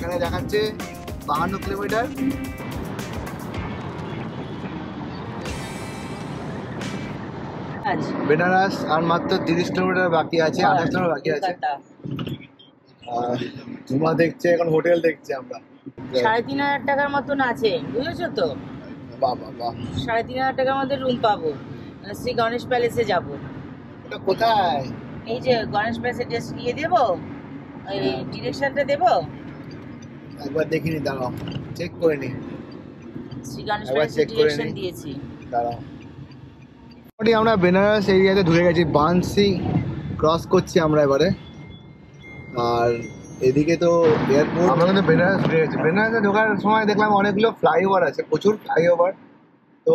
এখানে দেখাচ্ছে 52 কিলোমিটার। বেনারস আর মাত্র 30 কিলোমিটার বাকি আছে, 28 কিলোমিটার বাকি আছে। জুমা দেখছে, এখন হোটেল দেখছে আমরা। 3,500 টাকার মতন আছে, বুঝেছো তো? বাবা বাহ, 3,500 টাকার মধ্যে রুম পাবো। শ্রী গণেশ প্যালেসে যাব। এটা কোথায়? এই যে গণেশ প্যালেসে জাস্ট গিয়ে দেবো, এই ডিরেকশনটা দেবো। একবার দেখিনি, দাঁড়াও চেক করে নি। শ্রী গণেশ একবার প্যালেসে চেক করে ডিরেকশন নি, দিয়েছি। দাঁড়াও। মোটামুটি আমরা বেনারস এরিয়াতে ঢুকে গেছি, বানসি ক্রস করছি আমরা এবারে। আর এদিকে তো এয়ারপোর্ট। আমরা কিন্তু বেনারস ঢুকে গেছি। বেনারসে ঢোকার সময় দেখলাম অনেকগুলো ফ্লাইওভার আছে, প্রচুর ফ্লাইওভার। তো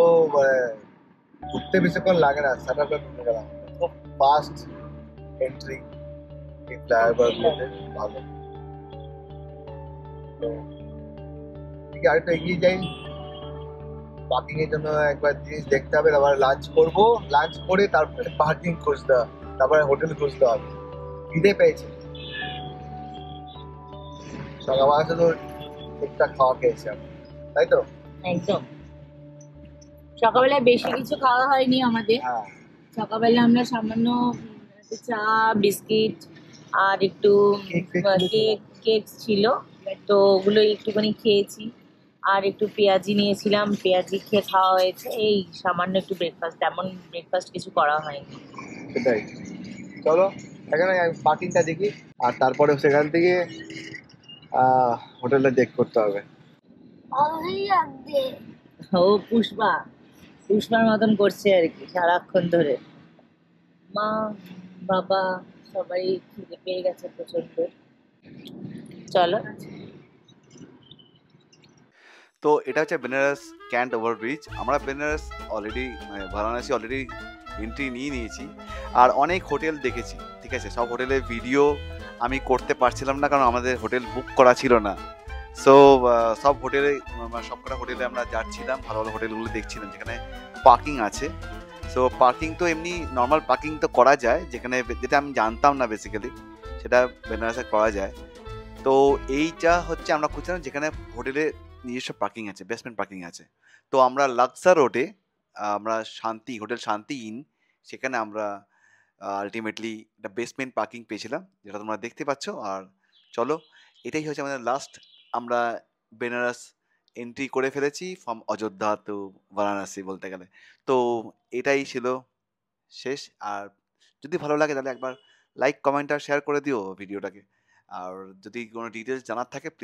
ঘুরতে বেশিক্ষণ লাগে না, সাটার করে ঢুকে গেলাম। খুব ফাস্ট এন্ট্রি এই ফ্লাইওভারগুলোতে, ভালো। তো এদিকে আরেকটু এগিয়ে যাই, পার্কিং এর জন্য একবার জিনিস দেখতে হবে। তারপরে লাঞ্চ করব, লাঞ্চ করে তারপরে পার্কিং খুঁজতে হবে, তারপরে হোটেল খুঁজতে হবে। খিদে পেয়েছে, সকালবেলা শুধু টুকটাক খাওয়া খেয়েছি আমি, তাই তো? একদম। সকালবেলায় বেশি কিছু খাওয়া হয়নি আমাদের। হ্যাঁ, সকালবেলা আমরা সামান্য একটু চা, বিস্কিট আর একটু কেক ছিল, তো ওগুলো একটুখানি খেয়েছি। আর একটু পেঁয়াজি নিয়েছিলাম, পেঁয়াজি খেয়ে খাওয়া হয়েছে। এই সামান্য একটু ব্রেকফাস্ট, তেমন ব্রেকফাস্ট কিছু করা হয়নি। সেটাই। চলো এখানে পার্কিংটা দেখি, আর তারপরে সেখান থেকে হোটেলটা চেক করতে হবে। ও পুষ্পার মতন করছে আর কি সারাক্ষণ ধরে। মা বাবা সবাই খিদে পেয়ে গেছে প্রচন্ড। চলো। তো এটা হচ্ছে বেনারস ক্যান্ট ওভারব্রিজ। আমরা Benaras already Varanasi already entry নিয়ে নিয়েছি, আর অনেক হোটেল দেখেছি, ঠিক আছে। সব হোটেলের ভিডিও আমি করতে পারছিলাম না, কারণ আমাদের হোটেল বুক করা ছিল না। সো সব হোটেলে, সবকটা হোটেলে আমরা যাচ্ছিলাম, ভালো ভালো হোটেলগুলো দেখছিলাম যেখানে পার্কিং আছে। সো পার্কিং তো এমনি নর্মাল পার্কিং তো করা যায়, যেখানে যেটা আমি জানতাম না বেসিক্যালি, সেটা বেনারসে করা যায়। তো এইটা হচ্ছে আমরা খুঁজছিলাম যেখানে হোটেলে নিজস্ব পার্কিং আছে, বেসমেন্ট পার্কিং আছে। তো আমরা লাক্সা রোডে, আমরা শান্তি হোটেল শান্তি ইন, সেখানে আমরা আলটিমেটলি একটা বেসমেন্ট পার্কিং পেয়েছিলাম, যেটা তোমরা দেখতে পাচ্ছ। আর চলো, এটাই হচ্ছে আমাদের লাস্ট। আমরা বেনারস এন্ট্রি করে ফেলেছি ফ্রম অযোধ্যা টু বারাণসী বলতে গেলে। তো এটাই ছিল শেষ। আর যদি ভালো লাগে তাহলে একবার লাইক, কমেন্ট আর শেয়ার করে দিও ভিডিওটাকে। আর যদি কোনো ডিটেলস জানার থাকে